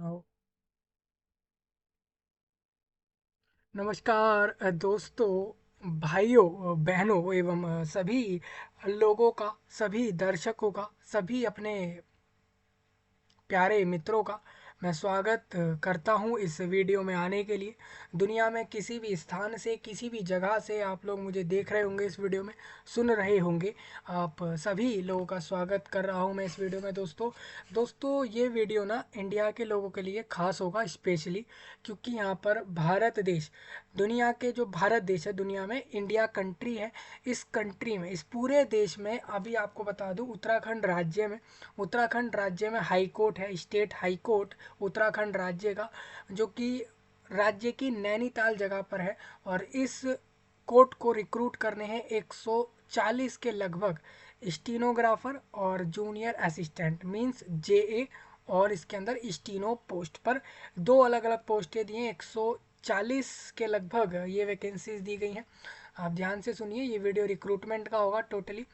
आओ। नमस्कार दोस्तों, भाइयों, बहनों एवं सभी लोगों का, सभी दर्शकों का, सभी अपने प्यारे मित्रों का मैं स्वागत करता हूं इस वीडियो में आने के लिए। दुनिया में किसी भी स्थान से, किसी भी जगह से आप लोग मुझे देख रहे होंगे, इस वीडियो में सुन रहे होंगे। आप सभी लोगों का स्वागत कर रहा हूं मैं इस वीडियो में। दोस्तों ये वीडियो ना इंडिया के लोगों के लिए खास होगा स्पेशली, क्योंकि यहाँ पर भारत देश, दुनिया के जो भारत देश है, दुनिया में इंडिया कंट्री है। इस कंट्री में, इस पूरे देश में, अभी आपको बता दूं, उत्तराखंड राज्य में हाई कोर्ट है, स्टेट हाई कोर्ट उत्तराखंड राज्य का, जो कि राज्य की नैनीताल जगह पर है। और इस कोर्ट को रिक्रूट करने हैं 140 के लगभग स्टीनोग्राफर और जूनियर असिस्टेंट मींस जेए, और इसके अंदर स्टीनो पोस्ट पर दो अलग अलग पोस्टें दी हैं। 140 के लगभग ये वैकेंसीज दी गई हैं। आप ध्यान से सुनिए, ये वीडियो रिक्रूटमेंट का होगा। टोटली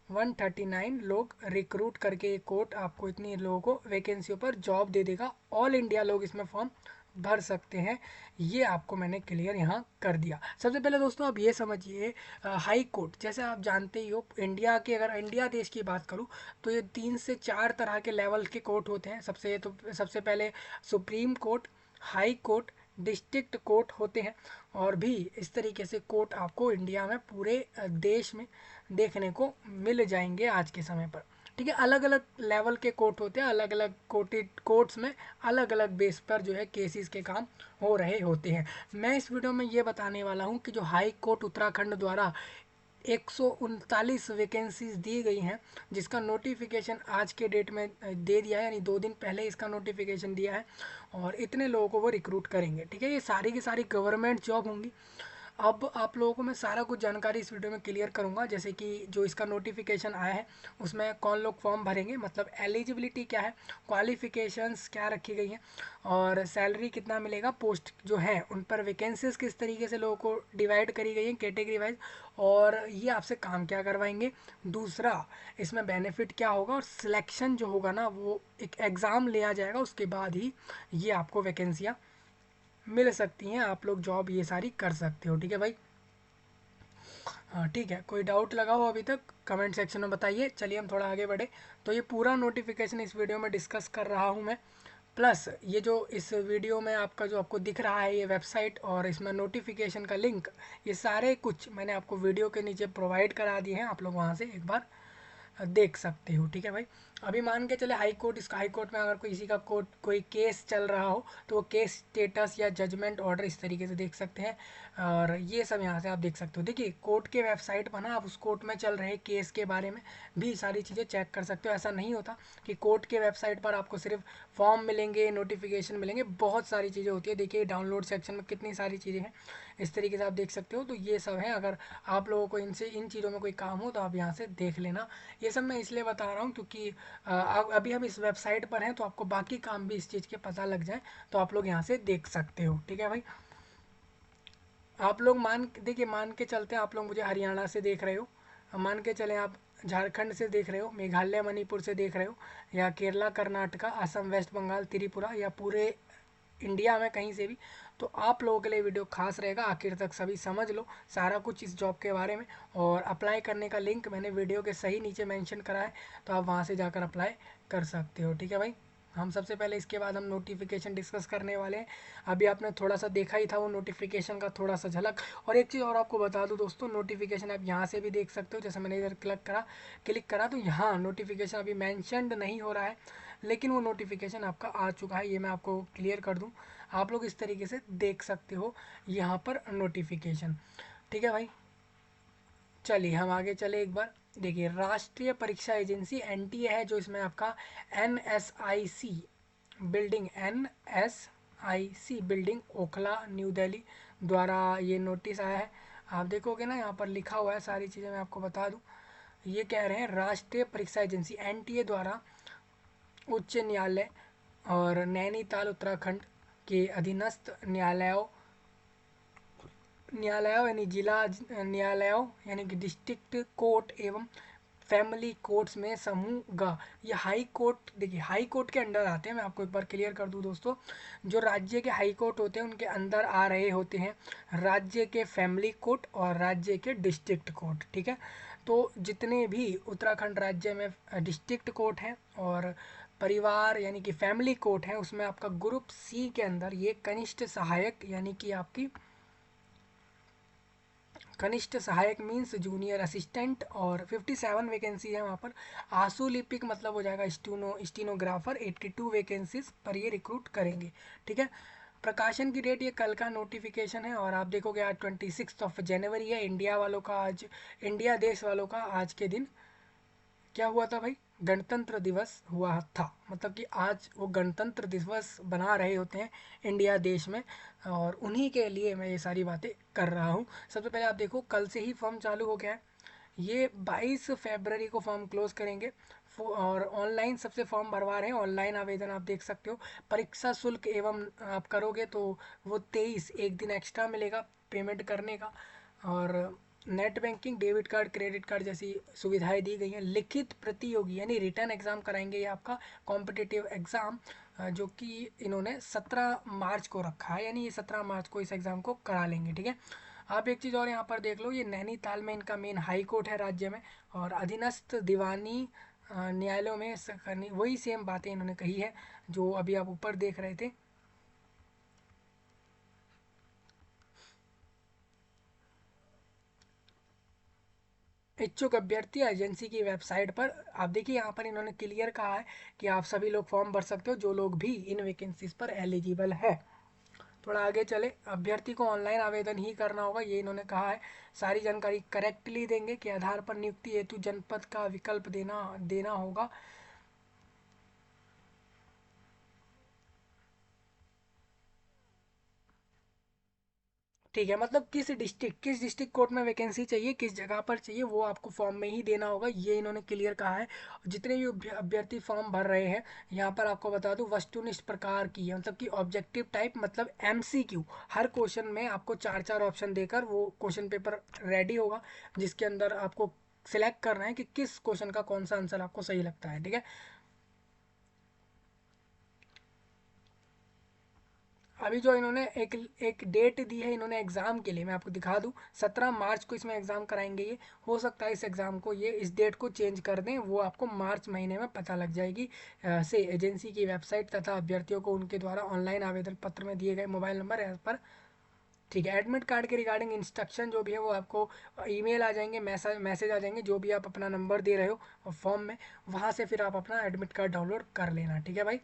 139 लोग रिक्रूट करके ये कोर्ट आपको इतनी लोगों को वैकेंसियों पर जॉब दे देगा। ऑल इंडिया लोग इसमें फॉर्म भर सकते हैं। ये आपको मैंने क्लियर यहाँ कर दिया। सबसे पहले दोस्तों आप ये समझिए, हाई कोर्ट जैसे आप जानते ही हो, इंडिया के, अगर इंडिया देश की बात करूँ तो ये 3 से 4 तरह के लेवल के कोर्ट होते हैं। सबसे पहले supreme court, high court, district court होते हैं। और भी इस तरीके से कोर्ट आपको इंडिया में पूरे देश में देखने को मिल जाएंगे आज के समय पर। ठीक है, अलग अलग लेवल के कोर्ट होते हैं, अलग अलग कोर्ट्स में अलग अलग बेस पर जो है केसेस के काम हो रहे होते हैं। मैं इस वीडियो में ये बताने वाला हूँ कि जो हाई कोर्ट उत्तराखंड द्वारा 139 वैकेंसीज दी गई हैं, जिसका नोटिफिकेशन आज के डेट में दे दिया है, यानी 2 दिन पहले इसका नोटिफिकेशन दिया है। और इतने लोगों को वो रिक्रूट करेंगे। ठीक है, ये सारी की सारी गवर्नमेंट जॉब होंगी। अब आप लोगों को मैं सारा कुछ जानकारी इस वीडियो में क्लियर करूंगा, जैसे कि जो इसका नोटिफिकेशन आया है उसमें कौन लोग फॉर्म भरेंगे, मतलब एलिजिबिलिटी क्या है, क्वालिफिकेशंस क्या रखी गई हैं, और सैलरी कितना मिलेगा, पोस्ट जो है उन पर वैकेंसीज किस तरीके से लोगों को डिवाइड करी गई हैं कैटेगरी वाइज, और ये आपसे काम क्या करवाएंगे। दूसरा, इसमें बेनिफिट क्या होगा, और सिलेक्शन जो होगा ना वो एक एग्ज़ाम लिया जाएगा, उसके बाद ही ये आपको वैकेंसियाँ मिल सकती हैं। आप लोग जॉब ये सारी कर सकते हो। ठीक है भाई। हाँ ठीक है, कोई डाउट लगा हो अभी तक कमेंट सेक्शन में बताइए। चलिए हम थोड़ा आगे बढ़े। तो ये पूरा नोटिफिकेशन इस वीडियो में डिस्कस कर रहा हूँ मैं। प्लस ये जो इस वीडियो में आपका जो आपको दिख रहा है ये वेबसाइट और इसमें नोटिफिकेशन का लिंक, ये सारे कुछ मैंने आपको वीडियो के नीचे प्रोवाइड करा दिए हैं। आप लोग वहाँ से एक बार देख सकते हो। ठीक है भाई। अभी मान के चले हाई कोर्ट, इसका हाई कोर्ट में अगर किसी का कोर्ट कोई केस चल रहा हो तो वो केस स्टेटस या जजमेंट ऑर्डर इस तरीके से देख सकते हैं। और ये सब यहाँ से आप देख सकते हो। देखिए कोर्ट के वेबसाइट पर ना आप उस कोर्ट में चल रहे केस के बारे में भी सारी चीज़ें चेक कर सकते हो। ऐसा नहीं होता कि कोर्ट के वेबसाइट पर आपको सिर्फ फॉर्म मिलेंगे, नोटिफिकेशन मिलेंगे, बहुत सारी चीज़ें होती है। देखिए डाउनलोड सेक्शन में कितनी सारी चीज़ें हैं, इस तरीके से आप देख सकते हो। तो ये सब है, अगर आप लोगों को इनसे इन चीज़ों में कोई काम हो तो आप यहाँ से देख लेना। ये सब मैं इसलिए बता रहा हूँ क्योंकि अभी हम इस वेबसाइट पर हैं तो आपको बाकी काम भी इस चीज़ के पता लग जाए, तो आप लोग यहाँ से देख सकते हो। ठीक है भाई। आप लोग देखिए मान के चलते हैं, आप लोग मुझे हरियाणा से देख रहे हो, मान के चलें आप झारखंड से देख रहे हो, मेघालय मणिपुर से देख रहे हो, या केरला कर्नाटका असम वेस्ट बंगाल त्रिपुरा, या पूरे इंडिया में कहीं से भी, तो आप लोगों के लिए वीडियो खास रहेगा। आखिर तक सभी समझ लो सारा कुछ इस जॉब के बारे में। और अप्लाई करने का लिंक मैंने वीडियो के सही नीचे मेंशन करा है, तो आप वहाँ से जाकर अप्लाई कर सकते हो। ठीक है भाई। हम सबसे पहले इसके बाद हम नोटिफिकेशन डिस्कस करने वाले हैं। अभी आपने थोड़ा सा देखा ही था वो नोटिफिकेशन का थोड़ा सा झलक। और एक चीज़ और आपको बता दूं दोस्तों, नोटिफिकेशन आप यहाँ से भी देख सकते हो। जैसे मैंने इधर क्लिक करा तो यहाँ नोटिफिकेशन अभी मैंशनड नहीं हो रहा है, लेकिन वो नोटिफिकेशन आपका आ चुका है। ये मैं आपको क्लियर कर दूं, आप लोग इस तरीके से देख सकते हो यहाँ पर नोटिफिकेशन। ठीक है भाई। चलिए हम आगे चले एक बार। देखिए राष्ट्रीय परीक्षा एजेंसी एनटीए है जो इसमें आपका NSIC building, NSIC building Okhla new Delhi द्वारा ये नोटिस आया है। आप देखोगे ना यहाँ पर लिखा हुआ है, सारी चीज़ें मैं आपको बता दूँ। ये कह रहे हैं राष्ट्रीय परीक्षा एजेंसी एनटीए द्वारा उच्च न्यायालय और नैनीताल उत्तराखंड के अधीनस्थ न्यायालयों यानी जिला न्यायालयों यानी कि डिस्ट्रिक्ट कोर्ट एवं फैमिली कोर्ट्स में समूह ग। ये हाई कोर्ट, देखिए हाई कोर्ट के अंडर आते हैं। मैं आपको एक बार क्लियर कर दूं दोस्तों, जो राज्य के हाई कोर्ट होते हैं उनके अंदर आ रहे होते हैं राज्य के फैमिली कोर्ट और राज्य के डिस्ट्रिक्ट कोर्ट। ठीक है, तो जितने भी उत्तराखंड राज्य में डिस्ट्रिक्ट कोर्ट हैं और परिवार यानी कि फैमिली कोर्ट है, उसमें आपका ग्रुप सी के अंदर ये कनिष्ठ सहायक यानी कि आपकी कनिष्ठ सहायक मीन्स जूनियर असिस्टेंट, और 57 वैकेंसी है वहाँ पर। आंसू लिपिक मतलब हो जाएगा स्टीनोग्राफर, 82 वैकेंसीज पर ये रिक्रूट करेंगे। ठीक है, प्रकाशन की डेट ये कल का नोटिफिकेशन है, और आप देखोगे आज 26 जनवरी है। इंडिया वालों का आज, इंडिया देश वालों का आज के दिन क्या हुआ था भाई, गणतंत्र दिवस हुआ था। मतलब कि आज वो गणतंत्र दिवस बना रहे होते हैं इंडिया देश में, और उन्हीं के लिए मैं ये सारी बातें कर रहा हूँ। सबसे पहले आप देखो कल से ही फॉर्म चालू हो गया है, ये 22 फरवरी को फॉर्म क्लोज करेंगे। और ऑनलाइन सबसे फॉर्म भरवा रहे हैं, ऑनलाइन आवेदन आप देख सकते हो। परीक्षा शुल्क एवं आप करोगे तो वो 23 एक दिन एक्स्ट्रा मिलेगा पेमेंट करने का। और net banking, debit card, credit card जैसी सुविधाएं दी गई हैं। लिखित प्रतियोगी यानी रिटर्न एग्जाम कराएंगे ये आपका कॉम्पिटिटिव एग्जाम, जो कि इन्होंने 17 मार्च को रखा है, यानी ये 17 मार्च को इस एग्ज़ाम को करा लेंगे। ठीक है, आप एक चीज़ और यहाँ पर देख लो, ये नैनीताल में इनका मेन हाई कोर्ट है राज्य में, और अधीनस्थ दीवानी न्यायालयों में करनी, वही सेम बातें इन्होंने कही है जो अभी आप ऊपर देख रहे थे। इच्छुक अभ्यर्थी एजेंसी की वेबसाइट पर, आप देखिए यहाँ पर इन्होंने क्लियर कहा है कि आप सभी लोग फॉर्म भर सकते हो जो लोग भी इन वैकेंसीज पर एलिजिबल है। थोड़ा आगे चले, अभ्यर्थी को ऑनलाइन आवेदन ही करना होगा, ये इन्होंने कहा है। सारी जानकारी करेक्टली देंगे कि आधार पर नियुक्ति हेतु जनपद का विकल्प देना देना होगा। ठीक है, मतलब किस डिस्ट्रिक्ट कोर्ट में वैकेंसी चाहिए, किस जगह पर चाहिए, वो आपको फॉर्म में ही देना होगा, ये इन्होंने क्लियर कहा है। जितने भी अभ्यर्थी फॉर्म भर रहे हैं, यहाँ पर आपको बता दूं वस्तुनिष्ठ प्रकार की है, मतलब कि ऑब्जेक्टिव टाइप, मतलब एमसीक्यू। हर क्वेश्चन में आपको चार चार ऑप्शन देकर वो क्वेश्चन पेपर रेडी होगा, जिसके अंदर आपको सिलेक्ट करना है कि किस क्वेश्चन का कौन सा आंसर आपको सही लगता है। ठीक है, अभी जो इन्होंने एक एक डेट दी है इन्होंने एग्ज़ाम के लिए, मैं आपको दिखा दूं, 17 मार्च को इसमें एग्ज़ाम कराएंगे ये। हो सकता है इस एग्ज़ाम को ये इस डेट को चेंज कर दें, वो आपको मार्च महीने में पता लग जाएगी से एजेंसी की वेबसाइट तथा अभ्यर्थियों को उनके द्वारा ऑनलाइन आवेदन पत्र में दिए गए मोबाइल नंबर पर। ठीक है, एडमिट कार्ड के रिगार्डिंग इंस्ट्रक्शन जो भी है वो आपको ईमेल आ जाएंगे, मैसेज आ जाएंगे, जो भी आप अपना नंबर दे रहे हो फॉर्म में, वहाँ से फिर आप अपना एडमिट कार्ड डाउनलोड कर लेना। ठीक है भाई,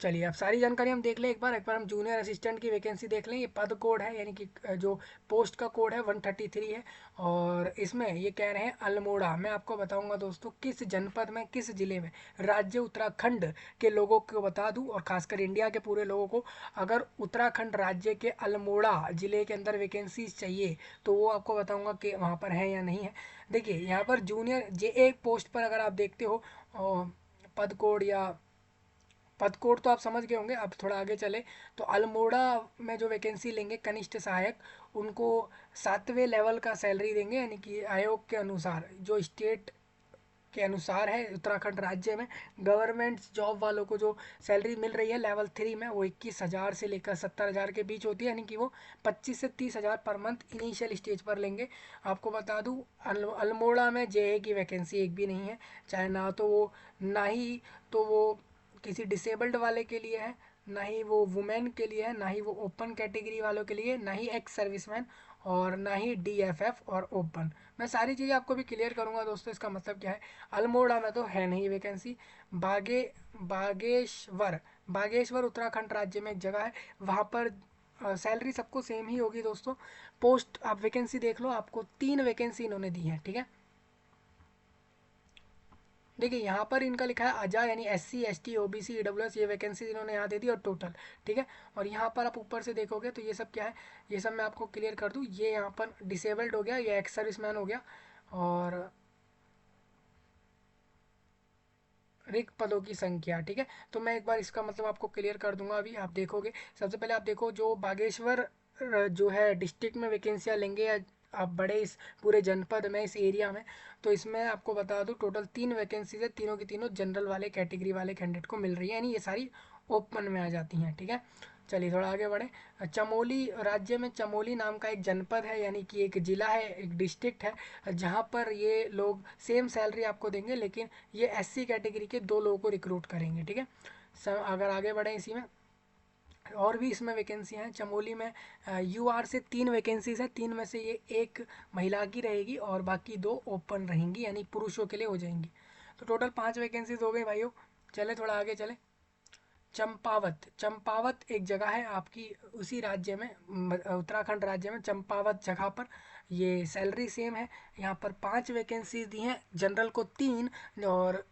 चलिए अब सारी जानकारी हम देख लें एक बार हम जूनियर असिस्टेंट की वैकेंसी देख लें। ये पद कोड है यानी कि जो पोस्ट का कोड है 133 है, और इसमें ये कह रहे हैं अल्मोड़ा। मैं आपको बताऊंगा दोस्तों किस जनपद में, किस जिले में, राज्य उत्तराखंड के लोगों को बता दूं, और खासकर इंडिया के पूरे लोगों को, अगर उत्तराखंड राज्य के अल्मोड़ा जिले के अंदर वैकेंसीज चाहिए तो वो आपको बताऊंगा कि वहाँ पर है या नहीं है। देखिए यहाँ पर जूनियर जे एक पोस्ट पर अगर आप देखते हो पद कोड या पद कोड तो आप समझ गए होंगे। अब थोड़ा आगे चले तो अल्मोड़ा में जो वैकेंसी लेंगे कनिष्ठ सहायक, उनको 7वें लेवल का सैलरी देंगे, यानी कि आयोग के अनुसार, जो स्टेट के अनुसार है उत्तराखंड राज्य में। गवर्नमेंट जॉब वालों को जो सैलरी मिल रही है लेवल 3 में, वो 21,000 से लेकर 70,000 के बीच होती है, यानी कि वो 25 से 30,000 पर मंथ इनिशियल स्टेज पर लेंगे। आपको बता दूं अल्मोड़ा में जेए की वैकेंसी एक भी नहीं है, चाहे ना तो वो, ना ही तो वो किसी डिसेबल्ड वाले के लिए है, ना ही वो वुमेन के लिए है, ना ही वो ओपन कैटेगरी वालों के लिए, ना ही एक्स सर्विसमैन, और ना ही डीएफएफ और ओपन। मैं सारी चीज़ें आपको भी क्लियर करूंगा दोस्तों, इसका मतलब क्या है। अल्मोड़ा में तो है नहीं वैकेंसी। बागे बागेश्वर बागेश्वर उत्तराखंड राज्य में एक जगह है, वहाँ पर सैलरी सबको सेम ही होगी दोस्तों। पोस्ट आप वैकेंसी देख लो, आपको 3 वैकेंसी इन्होंने दी है। ठीक है, देखिए यहाँ पर इनका लिखा है अजा, यानी SC ST OBC EWS, ये वैकेंसी इन्होंने यहाँ दे दी और टोटल। ठीक है, और यहाँ पर आप ऊपर से देखोगे तो ये सब क्या है, ये सब मैं आपको क्लियर कर दूँ। ये यहाँ पर डिसेबल्ड हो गया, ये एक्स सर्विसमैन हो गया, और रिक्त पदों की संख्या। ठीक है, तो मैं एक बार इसका मतलब आपको क्लियर कर दूंगा। अभी आप देखोगे, सबसे पहले आप देखो जो बागेश्वर जो है डिस्ट्रिक्ट में वैकेंसियाँ लेंगे या आप बड़े इस पूरे जनपद में, इस एरिया में, तो इसमें आपको बता दूं टोटल 3 वैकेंसीज है, तीनों की तीनों जनरल वाले कैटेगरी वाले कैंडिडेट को मिल रही है, यानी ये सारी ओपन में आ जाती हैं। ठीक है, चलिए थोड़ा आगे बढ़े। चमोली राज्य में चमोली नाम का एक जनपद है, यानी कि एक जिला है, एक डिस्ट्रिक्ट है, जहाँ पर ये लोग सेम सैलरी आपको देंगे, लेकिन ये एससी कैटेगरी के 2 लोगों को रिक्रूट करेंगे। ठीक है, अगर आगे बढ़े इसी में, और भी इसमें वैकेंसी हैं चमोली में। यूआर से 3 वैकेंसीज है, 3 में से ये एक महिला की रहेगी और बाकी 2 ओपन रहेंगी, यानी पुरुषों के लिए हो जाएंगी। तो टोटल 5 वैकेंसीज हो गई भाइयों। चले थोड़ा आगे चले। चंपावत, चंपावत एक जगह है आपकी उसी राज्य में, उत्तराखंड राज्य में चंपावत जगह पर। ये सैलरी सेम है, यहाँ पर 5 वैकेंसीज दी हैं, जनरल को 3 और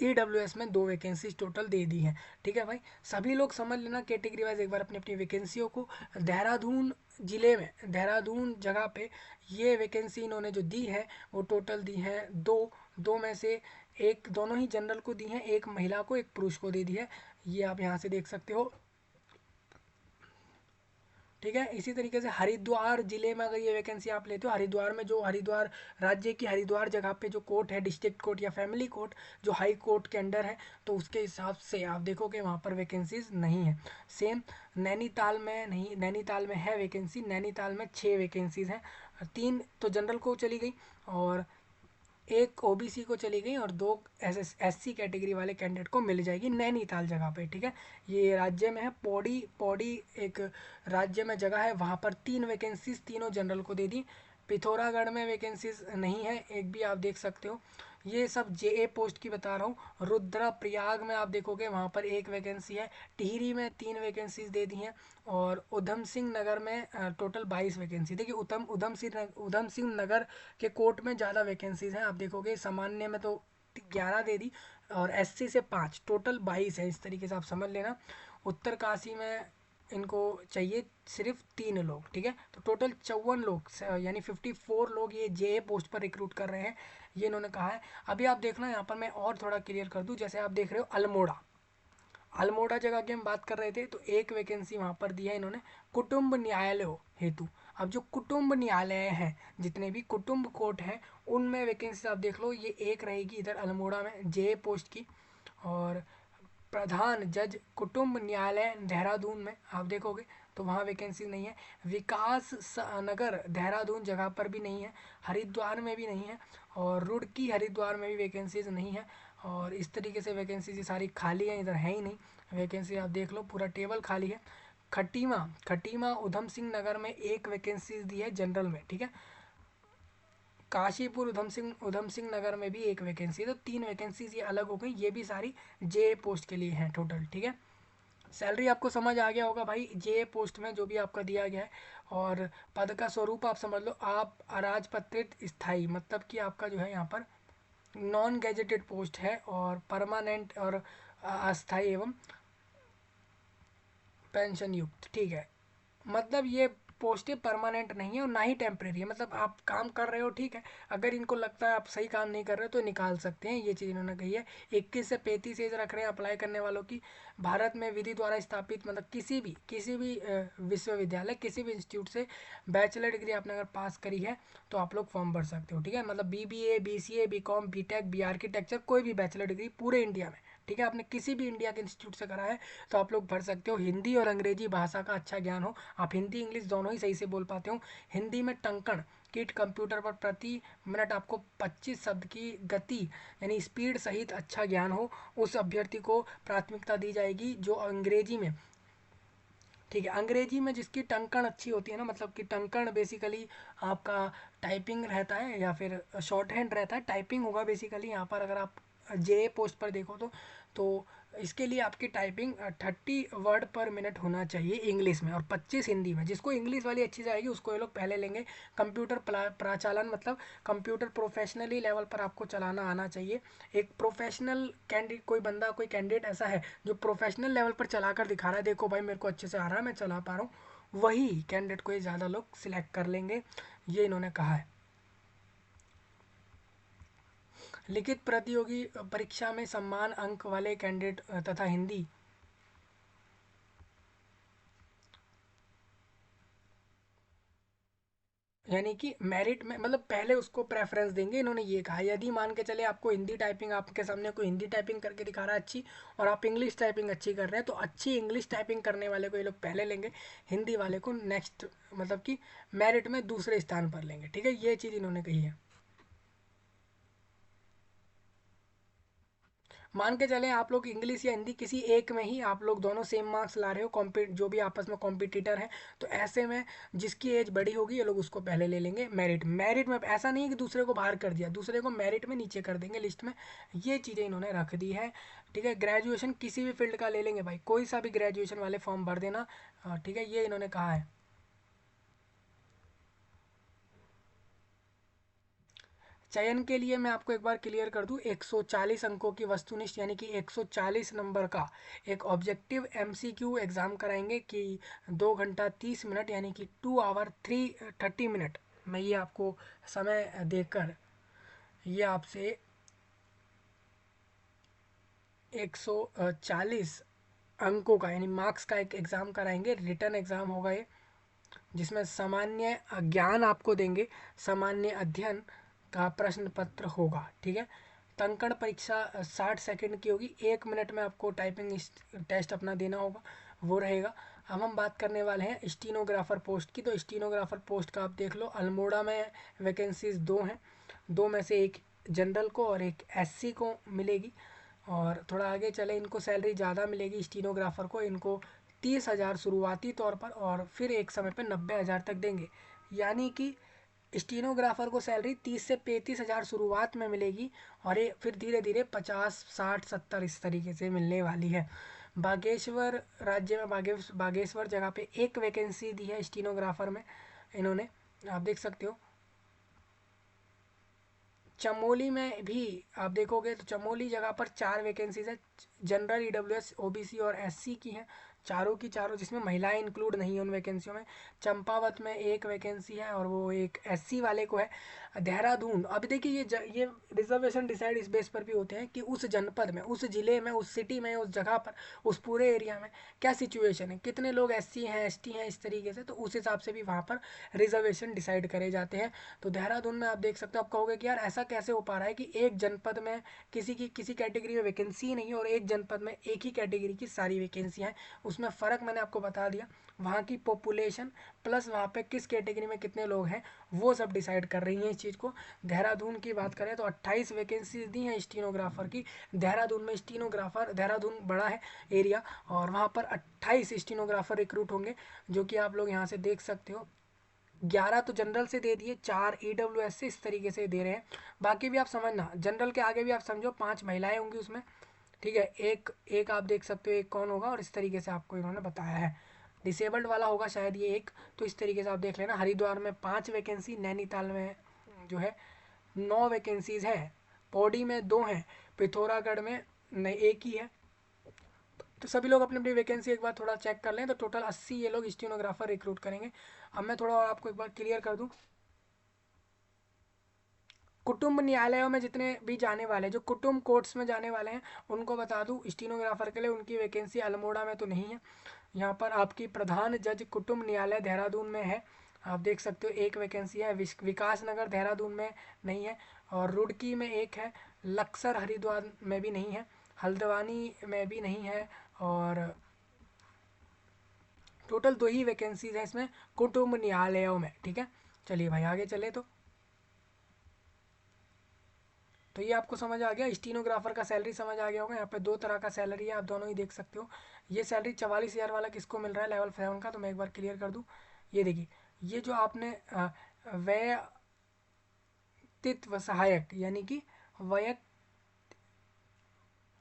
EWS में 2 वैकेंसीज टोटल दे दी हैं। ठीक है भाई, सभी लोग समझ लेना कैटेगरी वाइज एक बार अपनी अपनी वैकेंसियों को। देहरादून जिले में, देहरादून जगह पे ये वैकेंसी इन्होंने जो दी है वो टोटल दी है 2 में से एक, दोनों ही जनरल को दी हैं, एक महिला को एक पुरुष को दे दी है, ये आप यहाँ से देख सकते हो। ठीक है, इसी तरीके से हरिद्वार जिले में अगर ये वैकेंसी आप लेते हो, हरिद्वार में जो हरिद्वार राज्य की हरिद्वार जगह पे जो कोर्ट है, डिस्ट्रिक्ट कोर्ट या फैमिली कोर्ट, जो हाई कोर्ट के अंडर है, तो उसके हिसाब से आप देखोगे वहाँ पर वैकेंसीज नहीं है। सेम नैनीताल में नहीं, नैनीताल में है वैकेंसी, नैनीताल में 6 वैकेंसीज हैं, 3 तो जनरल को चली गई और एक ओबीसी को चली गई और 2 एससी कैटेगरी वाले कैंडिडेट को मिल जाएगी नैनीताल जगह पे। ठीक है, ये राज्य में है, पौड़ी, पौड़ी एक राज्य में जगह है, वहाँ पर 3 वैकेंसीज तीनों जनरल को दे दी। पिथौरागढ़ में वैकेंसीज नहीं है एक भी, आप देख सकते हो। ये सब जेए पोस्ट की बता रहा हूँ। रुद्रप्रयाग में आप देखोगे वहाँ पर 1 वैकेंसी है, टिहरी में 3 वैकेंसीज दे दी हैं और उधम सिंह नगर में टोटल 22 वैकेंसी। देखिए उधम सिंह नगर के कोर्ट में ज़्यादा वैकेंसीज हैं, आप देखोगे सामान्य में तो 11 दे दी और एससी से 5, टोटल 22 है, इस तरीके से आप समझ लेना। उत्तरकाशी में इनको चाहिए सिर्फ 3 लोग। ठीक है, तो टोटल 54 लोग यानी 54 लोग ये जे पोस्ट पर रिक्रूट कर रहे हैं, ये इन्होंने कहा है। अभी आप देखना यहाँ पर मैं और थोड़ा क्लियर कर दूँ, जैसे आप देख रहे हो अल्मोड़ा, अल्मोड़ा जगह की हम बात कर रहे थे, तो 1 वैकेंसी वहाँ पर दिया है इन्होंने कुटुंब न्यायालय हेतु। अब जो कुटुंब न्यायालय हैं, जितने भी कुटुंब कोर्ट हैं, उनमें वैकेंसी आप देख लो, ये एक रहेगी इधर अल्मोड़ा में जे पोस्ट की। और प्रधान जज कुटुंब न्यायालय देहरादून में आप देखोगे तो वहाँ वैकेंसी नहीं है। विकास नगर देहरादून जगह पर भी नहीं है, हरिद्वार में भी नहीं है और रुड़की हरिद्वार में भी वैकेंसीज नहीं है। और इस तरीके से वैकेंसीज सारी खाली हैं, इधर है ही नहीं वैकेंसी, आप देख लो पूरा टेबल खाली है। खटीमा, खटीमा उधम सिंह नगर में 1 वैकेंसी दी है जनरल में। ठीक है, काशीपुर उधम सिंह नगर में भी 1 वैकेंसी है, तो 3 वैकेंसीज ये अलग हो गई, ये भी सारी जे पोस्ट के लिए हैं टोटल। ठीक है, सैलरी आपको समझ आ गया होगा भाई जे पोस्ट में जो भी आपका दिया गया है। और पद का स्वरूप आप समझ लो, आप अराजपत्रित स्थायी, मतलब कि आपका जो है यहाँ पर नॉन गैजेटेड पोस्ट है, और परमानेंट और अस्थायी एवं पेंशन युक्त। ठीक है, मतलब ये पोस्टें परमानेंट नहीं है और ना ही टेम्परेरी है, मतलब आप काम कर रहे हो, ठीक है, अगर इनको लगता है आप सही काम नहीं कर रहे हो तो निकाल सकते हैं, ये चीज़ इन्होंने कही है। 21 से 35 एज रख रहे हैं अप्लाई करने वालों की। भारत में विधि द्वारा स्थापित, मतलब किसी भी विश्वविद्यालय, किसी भी इंस्टीट्यूट से बैचलर डिग्री आपने अगर पास करी है तो आप लोग फॉर्म भर सकते हो। ठीक है, मतलब BBA, BCA, BCom, BTech, B architecture, कोई भी बैचलर डिग्री पूरे इंडिया में, ठीक है, आपने किसी भी इंडिया के इंस्टीट्यूट से करा है तो आप लोग भर सकते हो। हिंदी और अंग्रेजी भाषा का अच्छा ज्ञान हो, आप हिंदी इंग्लिश दोनों ही सही से बोल पाते हो। हिंदी में टंकण किट कंप्यूटर पर प्रति मिनट आपको 25 शब्द की गति यानी स्पीड सहित अच्छा ज्ञान हो, उस अभ्यर्थी को प्राथमिकता दी जाएगी। जो अंग्रेजी में, ठीक है, अंग्रेजी में जिसकी टंकण अच्छी होती है ना, मतलब कि टंकण बेसिकली आपका टाइपिंग रहता है या फिर शॉर्ट हैंड रहता है, टाइपिंग होगा बेसिकली यहाँ पर। अगर आप जे पोस्ट पर देखो तो इसके लिए आपकी टाइपिंग 30 वर्ड पर मिनट होना चाहिए इंग्लिश में और 25 हिंदी में। जिसको इंग्लिश वाली अच्छी जाएगी उसको ये लोग पहले लेंगे। कंप्यूटर प्राचालन, मतलब कंप्यूटर प्रोफेशनली लेवल पर आपको चलाना आना चाहिए। एक प्रोफेशनल कैंडिडेट, कोई बंदा, कोई कैंडिडेट ऐसा है जो प्रोफेशनल लेवल पर चला कर दिखा रहा है, देखो भाई मेरे को अच्छे से आ रहा है, मैं चला पा रहा हूँ, वही कैंडिडेट को ये ज़्यादा लोग सिलेक्ट कर लेंगे, ये इन्होंने कहा है। लिखित प्रतियोगी परीक्षा में समान अंक वाले कैंडिडेट तथा हिंदी, यानी कि मेरिट में मतलब पहले उसको प्रेफरेंस देंगे, इन्होंने ये कहा। यदि मान के चले आपको हिंदी टाइपिंग, आपके सामने कोई हिंदी टाइपिंग करके दिखा रहा है अच्छी, और आप इंग्लिश टाइपिंग अच्छी कर रहे हैं, तो अच्छी इंग्लिश टाइपिंग करने वाले को ये लोग पहले लेंगे, हिंदी वाले को नेक्स्ट, मतलब कि मेरिट में दूसरे स्थान पर लेंगे। ठीक है, ये चीज़ इन्होंने कही है। मान के चलें आप लोग इंग्लिश या हिंदी किसी एक में ही आप लोग दोनों सेम मार्क्स ला रहे हो, कॉम्पी जो भी आपस में कॉम्पिटिटर हैं, तो ऐसे में जिसकी एज बड़ी होगी ये लोग उसको पहले ले लेंगे। मेरिट मेरिट में ऐसा नहीं है कि दूसरे को बाहर कर दिया, दूसरे को मेरिट में नीचे कर देंगे लिस्ट में। ये चीज़ें इन्होंने रख दी है। ठीक है, ग्रेजुएशन किसी भी फील्ड का ले लेंगे भाई, कोई सा भी ग्रेजुएशन वाले फॉर्म भर देना। ठीक है, ये इन्होंने कहा है। चयन के लिए मैं आपको एक बार क्लियर कर दूं, 140 अंकों की वस्तुनिष्ठ यानी कि 140 नंबर का एक ऑब्जेक्टिव एमसीक्यू एग्ज़ाम कराएंगे कि 2 घंटा 30 मिनट यानी कि 2 आवर 30 मिनट में ये आपको समय देकर ये आपसे 140 अंकों का यानी मार्क्स का एक एग्ज़ाम कराएंगे। रिटर्न एग्ज़ाम होगा ये, जिसमें सामान्य ज्ञान आपको देंगे, सामान्य अध्ययन का प्रश्न पत्र होगा। ठीक है, टंकण परीक्षा 60 सेकंड की होगी, 1 मिनट में आपको टाइपिंग टेस्ट अपना देना होगा, वो रहेगा। अब हम बात करने वाले हैं स्टीनोग्राफर पोस्ट की। तो स्टीनोग्राफर पोस्ट का आप देख लो, अल्मोड़ा में वैकेंसीज 2 हैं, 2 में से एक जनरल को और एक एससी को मिलेगी। और थोड़ा आगे चले, इनको सैलरी ज़्यादा मिलेगी स्टीनोग्राफर को, इनको 30,000 शुरुआती तौर पर और फिर एक समय पर 90,000 तक देंगे। यानी कि स्टीनोग्राफर को सैलरी 30 से 35,000 शुरुआत में मिलेगी, और ये फिर धीरे धीरे 50, 60, 70 इस तरीके से मिलने वाली है। बागेश्वर राज्य में बागेश्वर जगह पे एक वैकेंसी दी है स्टीनोग्राफर में इन्होंने, आप देख सकते हो। चमोली में भी आप देखोगे तो चमोली जगह पर 4 वैकेंसीज है, जनरल, ईडब्ल्यूएस, ओबीसी और एससी की हैं, चारों की चारों, जिसमें महिलाएं इंक्लूड नहीं है उन वैकेंसियों में। चंपावत में एक वैकेंसी है और वो एक एससी वाले को है। देहरादून, अब देखिए ये रिजर्वेशन डिसाइड इस बेस पर भी होते हैं कि उस जनपद में, उस जिले में, उस सिटी में, उस जगह पर, उस पूरे एरिया में क्या सिचुएशन है, कितने लोग एससी हैं, एसटी हैं, इस तरीके से, तो उस हिसाब से भी वहाँ पर रिजर्वेशन डिसाइड करे जाते हैं। तो देहरादून में आप देख सकते हो, आप कहोगे कि यार ऐसा कैसे हो पा रहा है कि एक जनपद में किसी कैटेगरी में वैकेंसी ही नहीं है और एक जनपद में एक ही कैटेगरी की सारी वैकेंसियाँ हैं। उसमें फ़र्क मैंने आपको बता दिया, वहाँ की पॉपुलेशन प्लस वहाँ पे किस कैटेगरी में कितने लोग हैं, वो सब डिसाइड कर रही हैं इस चीज़ को। देहरादून की बात करें तो 28 वैकेंसीज दी हैं स्टीनोग्राफर की देहरादून में। स्टीनोग्राफर, देहरादून बड़ा है एरिया, और वहाँ पर 28 स्टीनोग्राफर रिक्रूट होंगे, जो कि आप लोग यहाँ से देख सकते हो। 11 तो जनरल से दे दिए, 4 ईडब्ल्यूएस से, इस तरीके से दे रहे हैं। बाकी भी आप समझना, जनरल के आगे भी आप समझो 5 महिलाएं होंगी उसमें। ठीक है, एक एक आप देख सकते हो एक कौन होगा, और इस तरीके से आपको इन्होंने बताया है। डिसेबल्ड वाला होगा शायद ये एक, तो इस तरीके से आप देख लेना। हरिद्वार में 5 वैकेंसी, नैनीताल में जो है 9 वैकेंसीज है, पौड़ी में 2 हैं, पिथौरागढ़ में नहीं एक ही है। तो सभी लोग अपनी अपनी वैकेंसी एक बार थोड़ा चेक कर लें, तो टोटल 80 ये लोग स्टीनोग्राफर रिक्रूट करेंगे। अब मैं थोड़ा और आपको एक बार क्लियर कर दूं, कुटुंब न्यायालयों में जितने भी जाने वाले, जो कुटुंब कोर्ट्स में जाने वाले हैं, उनको बता दूं स्टीनोग्राफर के लिए उनकी वैकेंसी अल्मोड़ा में तो नहीं है। यहाँ पर आपकी प्रधान जज कुटुंब न्यायालय देहरादून में है, आप देख सकते हो एक वैकेंसी है। विकास नगर देहरादून में नहीं है, और रुड़की में एक है, लक्सर हरिद्वार में भी नहीं है, हल्द्वानी में भी नहीं है, और टोटल 2 ही वैकेंसीज हैं इसमें कुटुंब न्यायालयों में। ठीक है, चलिए भाई आगे चले। तो ये आपको समझ आ गया, स्टीनोग्राफर का सैलरी समझ आ गया होगा। यहाँ पे 2 तरह का सैलरी है, आप दोनों ही देख सकते हो। ये सैलरी 44,000 वाला किसको मिल रहा है, लेवल 7 का, तो मैं एक बार क्लियर कर दूँ। ये देखिए, ये जो आपने व्यक्तित्व सहायक यानी कि वैयक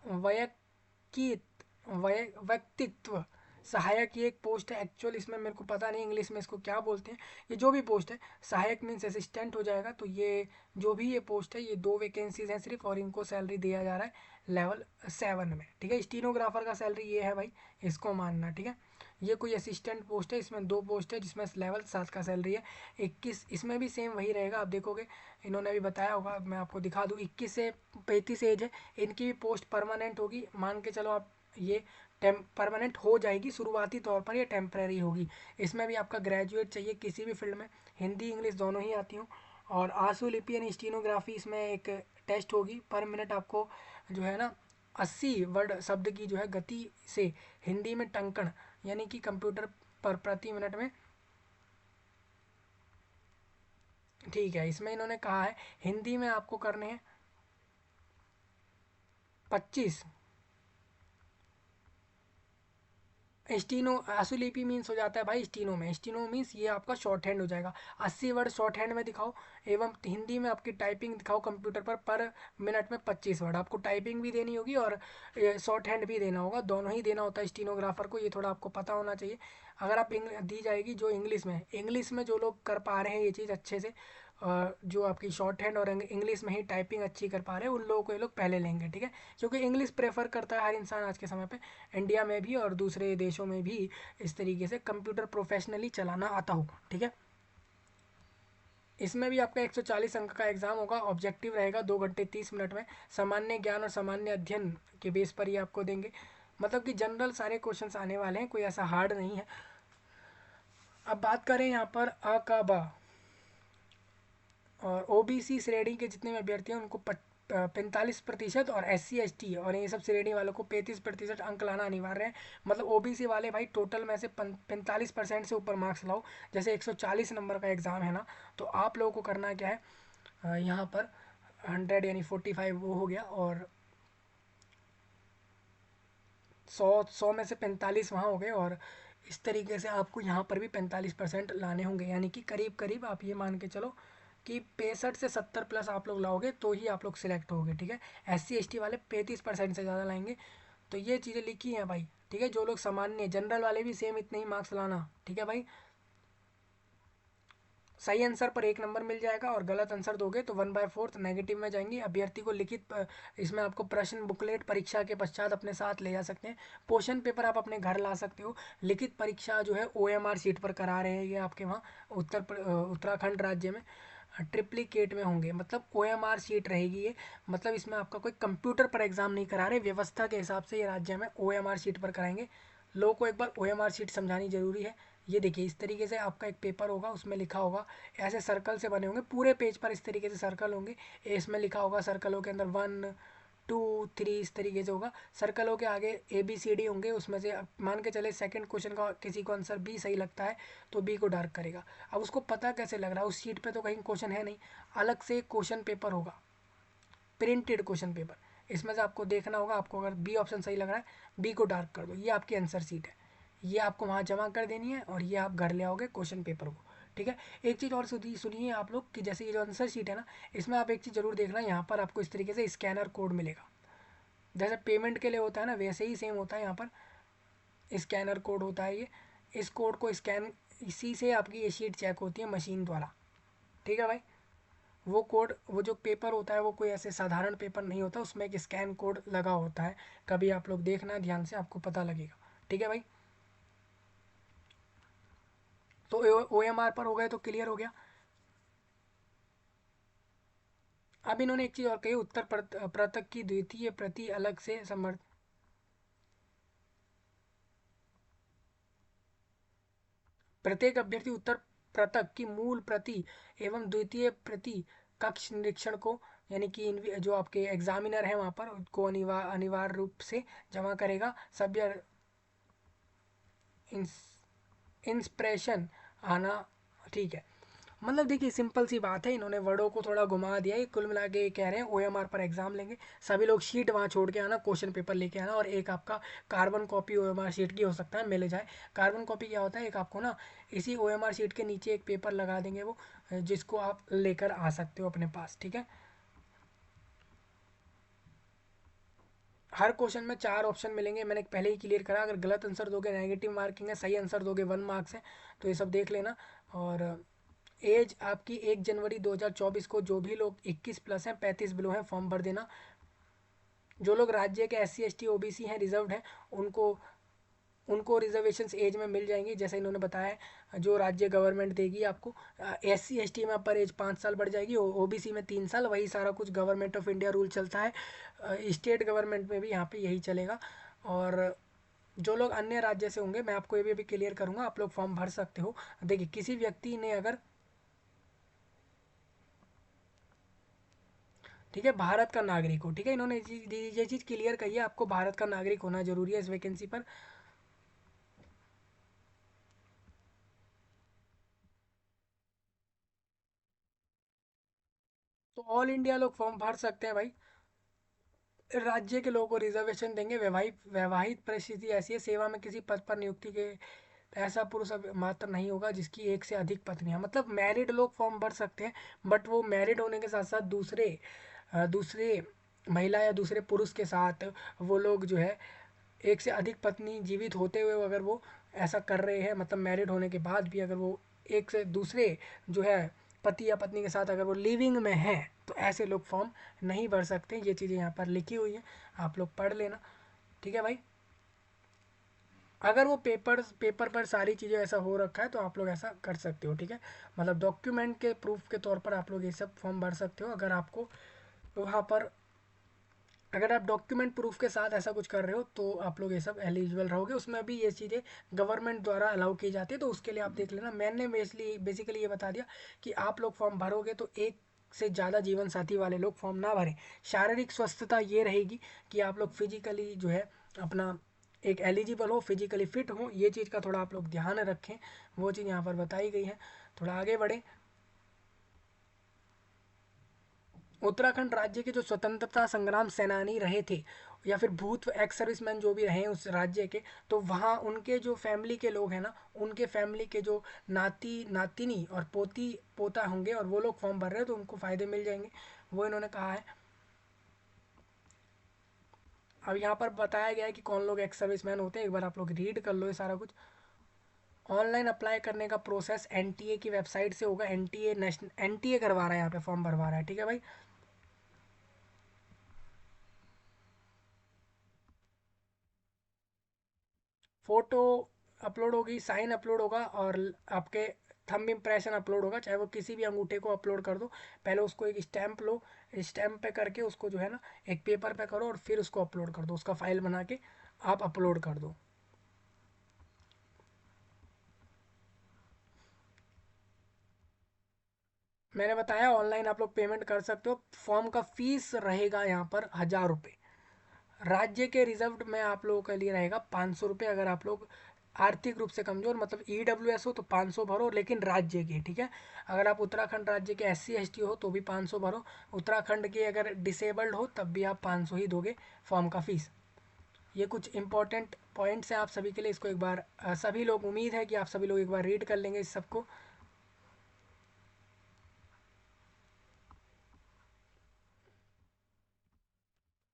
वैयकित व्यक्तित्व सहायक, ये एक पोस्ट है एक्चुअल, इसमें मेरे को पता नहीं इंग्लिश में इसको क्या बोलते हैं। ये जो भी पोस्ट है, सहायक मीन्स असिस्टेंट हो जाएगा। तो ये जो भी ये पोस्ट है, ये 2 वैकेंसीज हैं सिर्फ, और इनको सैलरी दिया जा रहा है लेवल 7 में। ठीक है, स्टीनोग्राफर का सैलरी ये है भाई, इसको मानना। ठीक है, ये कोई असिस्टेंट पोस्ट है, इसमें 2 पोस्ट है जिसमें लेवल 7 का सैलरी है। 21 इसमें भी सेम वही रहेगा, आप देखोगे इन्होंने भी बताया होगा, मैं आपको दिखा दूँ। 21 से 35 एज है, इनकी भी पोस्ट परमानेंट होगी, मान के चलो आप। ये परमानेंट हो जाएगी शुरुआती तौर पर, ये टेम्परेरी होगी। इसमें भी आपका ग्रेजुएट चाहिए किसी भी फील्ड में, हिंदी इंग्लिश दोनों ही आती हों। और आंसू लिपि यानी स्टीनोग्राफी, इसमें एक टेस्ट होगी, पर मिनट आपको जो है ना 80 वर्ड शब्द की जो है गति से हिंदी में टंकण यानी कि कंप्यूटर पर प्रति मिनट में, ठीक है। इसमें इन्होंने कहा है हिंदी में आपको करने हैं 25। स्टीनो आंसुलिपि मीन्स हो जाता है भाई स्टीनो में, स्टीनो मीन्स ये आपका शॉर्ट हैंड हो जाएगा। 80 वर्ड शॉर्ट हैंड में दिखाओ, एवं हिंदी में आपकी टाइपिंग दिखाओ कंप्यूटर पर मिनट में 25 वर्ड। आपको टाइपिंग भी देनी होगी और शॉर्ट हैंड भी देना होगा, दोनों ही देना होता है स्टीनोग्राफर को, ये थोड़ा आपको पता होना चाहिए। अगर आप दी जाएगी जो इंग्लिश में जो लोग कर पा रहे हैं ये चीज़ अच्छे से, जो आपकी शॉर्ट हैंड और इंग्लिश में ही टाइपिंग अच्छी कर पा रहे हैं, उन लोगों को ये लोग पहले लेंगे, ठीक है। क्योंकि इंग्लिश प्रेफर करता है हर इंसान आज के समय पे, इंडिया में भी और दूसरे देशों में भी इस तरीके से कंप्यूटर प्रोफेशनली चलाना आता हो, ठीक है। इसमें भी आपका 140 अंक का एग्जाम होगा, ऑब्जेक्टिव रहेगा 2 घंटे 30 मिनट में। सामान्य ज्ञान और सामान्य अध्ययन के बेस पर ही आपको देंगे, मतलब कि जनरल सारे क्वेश्चंस आने वाले हैं, कोई ऐसा हार्ड नहीं है। अब बात करें यहाँ पर अ का बा, और ओबीसी श्रेणी के जितने भी अभ्यर्थी हैं उनको 45% और SC ST और ये सब श्रेणी वालों को 35% अंक लाना अनिवार्य है। मतलब ओबीसी वाले भाई टोटल में से 45% से ऊपर मार्क्स लाओ। जैसे 140 नंबर का एग्ज़ाम है ना, तो आप लोगों को करना क्या है, यहाँ पर 100 यानी 45 वो हो गया, और 100 में से 45 वहाँ हो गए, और इस तरीके से आपको यहाँ पर भी 45% लाने होंगे, यानी कि करीब करीब आप ये मान के चलो कि 65 से 70 प्लस आप लोग लाओगे तो ही आप लोग सिलेक्ट होगे, ठीक है। SC ST वाले 35% से ज़्यादा लाएंगे। तो ये चीज़ें लिखी हैं भाई, ठीक है। जो लोग सामान्य जनरल वाले भी सेम इतने ही मार्क्स लाना, ठीक है भाई। सही आंसर पर 1 नंबर मिल जाएगा, और गलत आंसर दोगे तो 1/4 नेगेटिव में जाएंगी। अभ्यर्थी को लिखित इसमें आपको प्रश्न बुकलेट परीक्षा के पश्चात अपने साथ ले जा सकते हैं। क्वेश्चन पेपर आप अपने घर ला सकते हो। लिखित परीक्षा जो है OMR सीट पर करा रहे हैं ये आपके वहाँ उत्तराखंड राज्य में ट्रिप्लीकेट में होंगे, मतलब OMR सीट रहेगी ये। मतलब इसमें आपका कोई कंप्यूटर पर एग्जाम नहीं करा रहे, व्यवस्था के हिसाब से ये राज्य में OMR सीट पर कराएंगे। लोगों को एक बार OMR सीट समझानी जरूरी है। ये देखिए इस तरीके से आपका एक पेपर होगा, उसमें लिखा होगा, ऐसे सर्कल से बने होंगे पूरे पेज पर, इस तरीके से सर्कल होंगे। इसमें लिखा होगा सर्कलों के अंदर 1 2 3 इस तरीके से होगा। सर्कलों के आगे ABCD होंगे, उसमें से मान के चले सेकंड क्वेश्चन का किसी को आंसर बी सही लगता है तो बी को डार्क करेगा। अब उसको पता कैसे लग रहा है, उस शीट पे तो कहीं क्वेश्चन है नहीं, अलग से क्वेश्चन पेपर होगा, प्रिंटेड क्वेश्चन पेपर। इसमें से आपको देखना होगा, आपको अगर बी ऑप्शन सही लग रहा है बी को डार्क कर दो, ये आपकी आंसर सीट है। ये आपको वहाँ जमा कर देनी है, और ये आप घर ले आओगे क्वेश्चन पेपर को, ठीक है। एक चीज़ और सुनिए आप लोग कि जैसे ये जो आंसर शीट है ना, इसमें आप एक चीज़ जरूर देखना, यहाँ पर आपको इस तरीके से स्कैनर कोड मिलेगा। जैसे पेमेंट के लिए होता है ना, वैसे ही सेम होता है यहाँ पर स्कैनर कोड होता है ये। इस कोड को स्कैन, इसी से आपकी ये शीट चेक होती है मशीन द्वारा, ठीक है भाई। वो कोड, वो जो पेपर होता है वो कोई ऐसे साधारण पेपर नहीं होता, उसमें एक स्कैन कोड लगा होता है। कभी आप लोग देखना ध्यान से, आपको पता लगेगा, ठीक है भाई। तो OMR पर हो गए तो क्लियर हो गया। अब इन्होंने एक चीज़ और कही, उत्तर प्रतक की द्वितीय प्रति अलग से समर्थ, प्रत्येक अभ्यर्थी उत्तर प्रतक की मूल प्रति एवं द्वितीय प्रति कक्ष निरीक्षण को, यानी कि जो आपके एग्जामिनर हैं वहाँ पर उनको अनिवार्य रूप से जमा करेगा। सभ्य इंस्प्रेशन आना, ठीक है। मतलब देखिए सिंपल सी बात है, इन्होंने वर्डों को थोड़ा घुमा दिया है। कुल मिला के ये कह रहे हैं OMR पर एग्जाम लेंगे, सभी लोग शीट वहाँ छोड़ के आना, क्वेश्चन पेपर लेके आना, और एक आपका कार्बन कॉपी OMR शीट की हो सकता है मिल जाए। कार्बन कॉपी क्या होता है, एक आपको ना इसी OMR शीट के नीचे एक पेपर लगा देंगे वो, जिसको आप लेकर आ सकते हो अपने पास, ठीक है। हर क्वेश्चन में 4 ऑप्शन मिलेंगे, मैंने पहले ही क्लियर करा। अगर गलत आंसर दोगे नेगेटिव मार्किंग है, सही आंसर दोगे 1 मार्क्स है, तो ये सब देख लेना। और एज आपकी 1 जनवरी 2024 को, जो भी लोग 21 प्लस हैं 35 बिलो हैं फॉर्म भर देना। जो लोग राज्य के SC ST OBC हैं, रिजर्व्ड हैं, उनको उनको रिजर्वेशन एज में मिल जाएंगी, जैसे इन्होंने बताया जो राज्य गवर्नमेंट देगी आपको। SC ST में अपर एज 5 साल बढ़ जाएगी, OBC में 3 साल, वही सारा कुछ गवर्नमेंट ऑफ इंडिया रूल चलता है। स्टेट गवर्नमेंट में भी यहाँ पे यही चलेगा। और जो लोग अन्य राज्य से होंगे, मैं आपको ये भी क्लियर करूँगा, आप लोग फॉर्म भर सकते हो। देखिए किसी व्यक्ति ने अगर ठीक है, भारत का नागरिक हो। ठीक है, इन्होंने ये चीज़ क्लियर कही है, आपको भारत का नागरिक होना जरूरी है इस वैकेंसी पर। तो ऑल इंडिया लोग फॉर्म भर सकते हैं भाई। राज्य के लोगों को रिजर्वेशन देंगे। वैवाहिक वैवाहिक परिस्थिति ऐसी है, सेवा में किसी पद पर नियुक्ति के ऐसा पुरुष मात्र नहीं होगा जिसकी एक से अधिक पत्नियां, मतलब मैरिड लोग फॉर्म भर सकते हैं, बट वो मैरिड होने के साथ साथ दूसरे महिला या दूसरे पुरुष के साथ वो लोग जो है एक से अधिक पत्नी जीवित होते हुए अगर वो ऐसा कर रहे हैं, मतलब मैरिड होने के बाद भी अगर वो एक से दूसरे जो है पति या पत्नी के साथ अगर वो लिविंग में हैं, तो ऐसे लोग फॉर्म नहीं भर सकते। ये चीज़ें यहाँ पर लिखी हुई हैं, आप लोग पढ़ लेना। ठीक है भाई, अगर वो पेपर पर सारी चीज़ें ऐसा हो रखा है तो आप लोग ऐसा कर सकते हो। ठीक है, मतलब डॉक्यूमेंट के प्रूफ के तौर पर आप लोग ये सब फॉर्म भर सकते हो। अगर आपको वहाँ पर अगर आप डॉक्यूमेंट प्रूफ के साथ ऐसा कुछ कर रहे हो तो आप लोग ये सब एलिजिबल रहोगे। उसमें भी ये चीज़ें गवर्नमेंट द्वारा अलाउ की जाती है, तो उसके लिए आप देख लेना। मैंने बेसिकली ये बता दिया कि आप लोग फॉर्म भरोगे तो एक से ज़्यादा जीवन साथी वाले लोग फॉर्म ना भरें। शारीरिक स्वस्थता ये रहेगी कि आप लोग फिजिकली जो है अपना एक एलिजिबल हो, फिजिकली फिट हो, ये चीज़ का थोड़ा आप लोग ध्यान रखें। वो चीज़ यहाँ पर बताई गई है। थोड़ा आगे बढ़ें। उत्तराखंड राज्य के जो स्वतंत्रता संग्राम सेनानी रहे थे या फिर भूत एक्स सर्विसमैन जो भी रहे उस राज्य के, तो वहाँ उनके जो फैमिली के लोग हैं ना, उनके फैमिली के जो नाती नातिनी और पोती पोता होंगे और वो लोग फॉर्म भर रहे हैं तो उनको फ़ायदे मिल जाएंगे, वो इन्होंने कहा है। अब यहाँ पर बताया गया है कि कौन लोग एक्स सर्विसमैन होते हैं, एक बार आप लोग रीड कर लो ये सारा कुछ। ऑनलाइन अप्लाई करने का प्रोसेस एनटीए की वेबसाइट से होगा। एनटीए नेशनल एनटीए करवा रहा है, यहाँ पे फॉर्म भरवा रहा है। ठीक है भाई, फोटो अपलोड होगी, साइन अपलोड होगा और आपके थंब इम्प्रेशन अपलोड होगा, चाहे वो किसी भी अंगूठे को अपलोड कर दो। पहले उसको एक स्टैंप लो, स्टैंप पे करके उसको जो है ना एक पेपर पे करो और फिर उसको अपलोड कर दो, उसका फाइल बना के आप अपलोड कर दो। मैंने बताया ऑनलाइन आप लोग पेमेंट कर सकते हो। फॉर्म का फीस रहेगा यहाँ पर 1000 रुपये। राज्य के रिजर्व में आप लोगों के लिए रहेगा 500 रुपये। अगर आप लोग आर्थिक रूप से कमजोर मतलब ईडब्ल्यूएस हो तो 500 भरो, लेकिन राज्य के। ठीक है, अगर आप उत्तराखंड राज्य के एससी एसटी हो तो भी 500 भरो। उत्तराखंड के अगर डिसेबल्ड हो तब भी आप 500 ही दोगे फॉर्म का फीस। ये कुछ इंपॉर्टेंट पॉइंट्स हैं आप सभी के लिए। इसको एक बार सभी लोग, उम्मीद है कि आप सभी लोग एक बार रीड कर लेंगे इस सबको।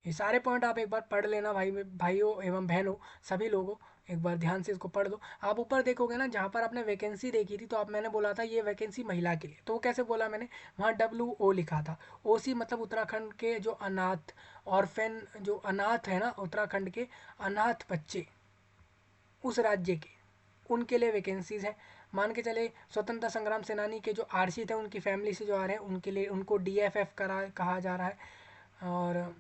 ये सारे पॉइंट आप एक बार पढ़ लेना भाई, भाइयों एवं बहनों, सभी लोगों, एक बार ध्यान से इसको पढ़ लो। आप ऊपर देखोगे ना जहाँ पर आपने वैकेंसी देखी थी, तो आप मैंने बोला था ये वैकेंसी महिला के लिए, तो वो कैसे बोला मैंने, वहाँ WO लिखा था। OC मतलब उत्तराखंड के जो अनाथ ऑर्फेन जो अनाथ है ना, उत्तराखंड के अनाथ बच्चे उस राज्य के, उनके लिए वैकेंसीज है। मान के चले स्वतंत्रता संग्राम सेनानी के जो आरसी थे उनकी फैमिली से जो आ रहे हैं उनके लिए, उनको DFF करा कहा जा रहा है। और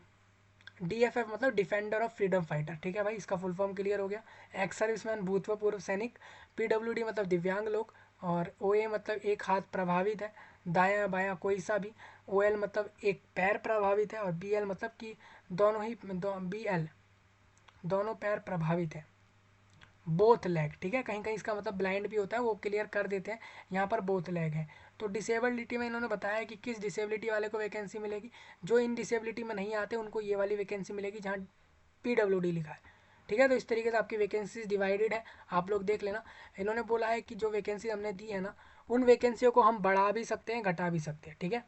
DFF मतलब डिफेंडर ऑफ फ्रीडम फाइटर। ठीक है भाई, इसका फुल फॉर्म क्लियर हो गया। एक्स सर्विसमैन भूतपूर्व सैनिक। PWD मतलब दिव्यांग लोग। और OA मतलब एक हाथ प्रभावित है, दायां बायां कोई सा भी। OL मतलब एक पैर प्रभावित है। और BL मतलब कि दोनों ही BL दोनों पैर प्रभावित है, बोथ लेग। ठीक है, कहीं कहीं इसका मतलब ब्लाइंड भी होता है, वो क्लियर कर देते हैं। यहाँ पर बोथ लेग है। तो डिसेबिलिटी में इन्होंने बताया कि किस डिसेबिलिटी वाले को वैकेंसी मिलेगी। जो इन डिसेबिलिटी में नहीं आते उनको ये वाली वैकेंसी मिलेगी जहाँ PWD लिखा है। ठीक है, तो इस तरीके से आपकी वैकेंसीज डिवाइडेड है, आप लोग देख लेना। इन्होंने बोला है कि जो वैकेंसी हमने दी है ना, उन वैकेंसियों को हम बढ़ा भी सकते हैं घटा भी सकते हैं। ठीक है,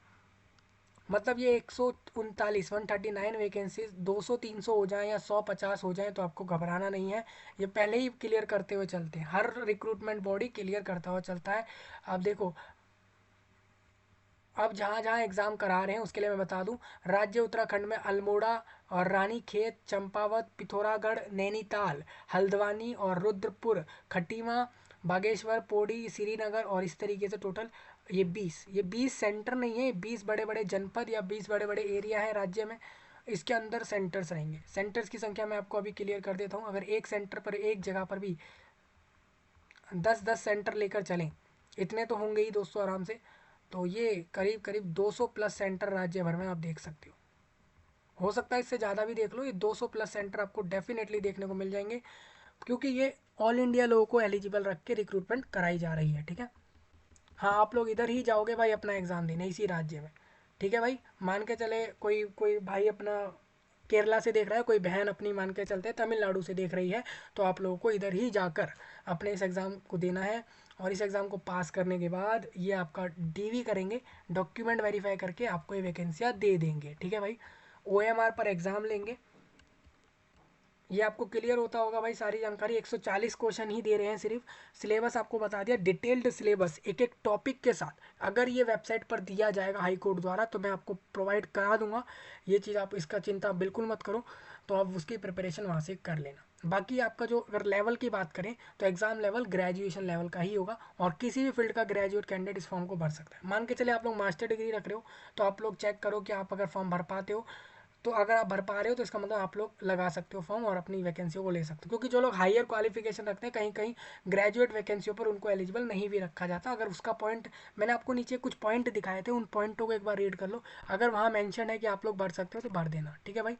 मतलब ये 139 वैकेंसीज 200 300 हो जाए या 100 50 हो जाए तो आपको घबराना नहीं है। ये पहले ही क्लियर करते हुए चलते हैं, हर रिक्रूटमेंट बॉडी क्लियर करता हुआ चलता है। अब देखो, अब जहाँ जहाँ एग्ज़ाम करा रहे हैं उसके लिए मैं बता दूं। राज्य उत्तराखंड में अल्मोड़ा और रानीखेत, चंपावत, पिथौरागढ़, नैनीताल, हल्द्वानी और रुद्रपुर, खटीमा, बागेश्वर, पौड़ी, श्रीनगर और इस तरीके से टोटल ये बीस सेंटर नहीं है, ये 20 बड़े बड़े जनपद या 20 बड़े बड़े एरिया है राज्य में। इसके अंदर सेंटर्स रहेंगे। सेंटर्स की संख्या मैं आपको अभी क्लियर कर देता हूँ। अगर एक सेंटर पर, एक जगह पर भी 10 10 सेंटर लेकर चलें, इतने तो होंगे ही दोस्तों आराम से। तो ये करीब करीब 200 प्लस सेंटर राज्य भर में आप देख सकते हो। हो सकता है इससे ज़्यादा भी देख लो, ये 200 प्लस सेंटर आपको डेफिनेटली देखने को मिल जाएंगे, क्योंकि ये ऑल इंडिया लोगों को एलिजिबल रख के रिक्रूटमेंट कराई जा रही है। ठीक है, हाँ आप लोग इधर ही जाओगे भाई अपना एग्ज़ाम देने, इसी राज्य में। ठीक है भाई, मान के चले कोई कोई भाई अपना केरला से देख रहा है, कोई बहन अपनी मान के चलते तमिलनाडु से देख रही है, तो आप लोगों को इधर ही जाकर अपने इस एग्ज़ाम को देना है। और इस एग्ज़ाम को पास करने के बाद ये आपका डीवी करेंगे, डॉक्यूमेंट वेरीफाई करके आपको ये वैकेंसियाँ दे देंगे। ठीक है भाई, ओएमआर पर एग्ज़ाम लेंगे। ये आपको क्लियर होता होगा भाई सारी जानकारी। 140 क्वेश्चन ही दे रहे हैं सिर्फ। सिलेबस आपको बता दिया, डिटेल्ड सिलेबस एक एक टॉपिक के साथ। अगर ये वेबसाइट पर दिया जाएगा हाई कोर्ट द्वारा तो मैं आपको प्रोवाइड करा दूंगा, ये चीज़ आप इसका चिंता बिल्कुल मत करो। तो आप उसकी प्रिपरेशन वहाँ से कर लेना। बाकी आपका जो अगर लेवल की बात करें तो एग्ज़ाम लेवल ग्रेजुएशन लेवल का ही होगा, और किसी भी फील्ड का ग्रेजुएट कैंडिडेट इस फॉर्म को भर सकता है। मान के चले आप लोग मास्टर डिग्री रख रहे हो, तो आप लोग चेक करो कि आप अगर फॉर्म भर पाते हो, तो अगर आप भर पा रहे हो तो इसका मतलब आप लोग लगा सकते हो फॉर्म और अपनी वैकेंसियों को ले सकते हो। क्योंकि जो लोग हायर क्वालिफिकेशन रखते हैं, कहीं कहीं ग्रेजुएट वैकेंसियों पर उनको एलिजिबल नहीं भी रखा जाता। अगर उसका पॉइंट मैंने आपको नीचे कुछ पॉइंट दिखाए थे, उन पॉइंटों को एक बार रीड कर लो। अगर वहाँ मेंशन है कि आप लोग भर सकते हो तो भर देना। ठीक है भाई,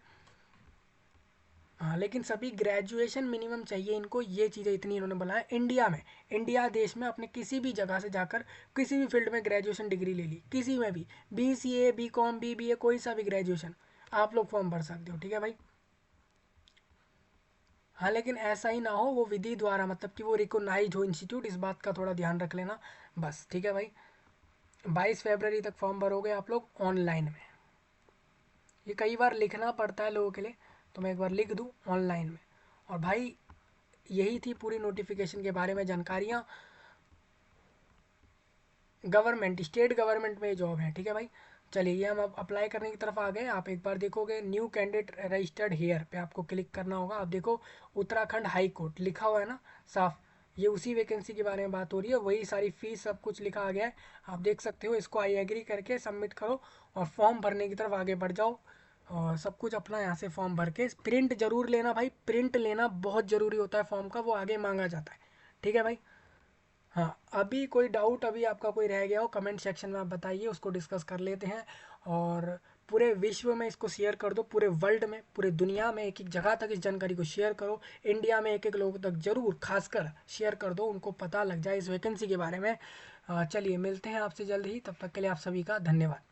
हाँ लेकिन सभी ग्रेजुएशन मिनिमम चाहिए इनको, ये चीज़ें इतनी इन्होंने बोला है। इंडिया में, इंडिया देश में अपने किसी भी जगह से जाकर किसी भी फील्ड में ग्रेजुएशन डिग्री ले ली, किसी में भी, BCA BCom BBA कोई सा भी ग्रेजुएशन आप लोग फॉर्म भर सकते हो। ठीक है भाई, हाँ लेकिन ऐसा ही ना हो वो विधि द्वारा, मतलब कि वो रिकोगनाइज हो इंस्टीट्यूट, इस बात का थोड़ा ध्यान रख लेना बस। ठीक है भाई, 22 फरवरी तक फॉर्म भरोगे आप लोग ऑनलाइन में। ये कई बार लिखना पड़ता है लोगों के लिए, तो मैं एक बार लिख दूँ ऑनलाइन में। और भाई यही थी पूरी नोटिफिकेशन के बारे में जानकारियाँ। गवर्नमेंट, स्टेट गवर्नमेंट में जॉब है। ठीक है भाई, चलिए ये हम अब अप्लाई करने की तरफ आ गए। आप एक बार देखोगे न्यू कैंडिडेट रजिस्टर्ड हेयर पे आपको क्लिक करना होगा। आप देखो उत्तराखंड हाई कोर्ट लिखा हुआ है ना साफ, ये उसी वैकेंसी के बारे में बात हो रही है, वही सारी फीस सब कुछ लिखा आ गया है। आप देख सकते हो, इसको आई एग्री करके सबमिट करो और फॉर्म भरने की तरफ आगे बढ़ जाओ। और सब कुछ अपना यहाँ से फॉर्म भर के प्रिंट जरूर लेना भाई, प्रिंट लेना बहुत ज़रूरी होता है फॉर्म का, वो आगे मांगा जाता है। ठीक है भाई, हाँ अभी कोई डाउट अभी आपका कोई रह गया हो कमेंट सेक्शन में आप बताइए, उसको डिस्कस कर लेते हैं। और पूरे विश्व में इसको शेयर कर दो, पूरे वर्ल्ड में, पूरे दुनिया में एक एक जगह तक इस जानकारी को शेयर करो। इंडिया में एक एक लोगों तक जरूर खासकर शेयर कर दो, उनको पता लग जाए इस वैकेंसी के बारे में। चलिए मिलते हैं आपसे जल्द ही, तब तक के लिए आप सभी का धन्यवाद।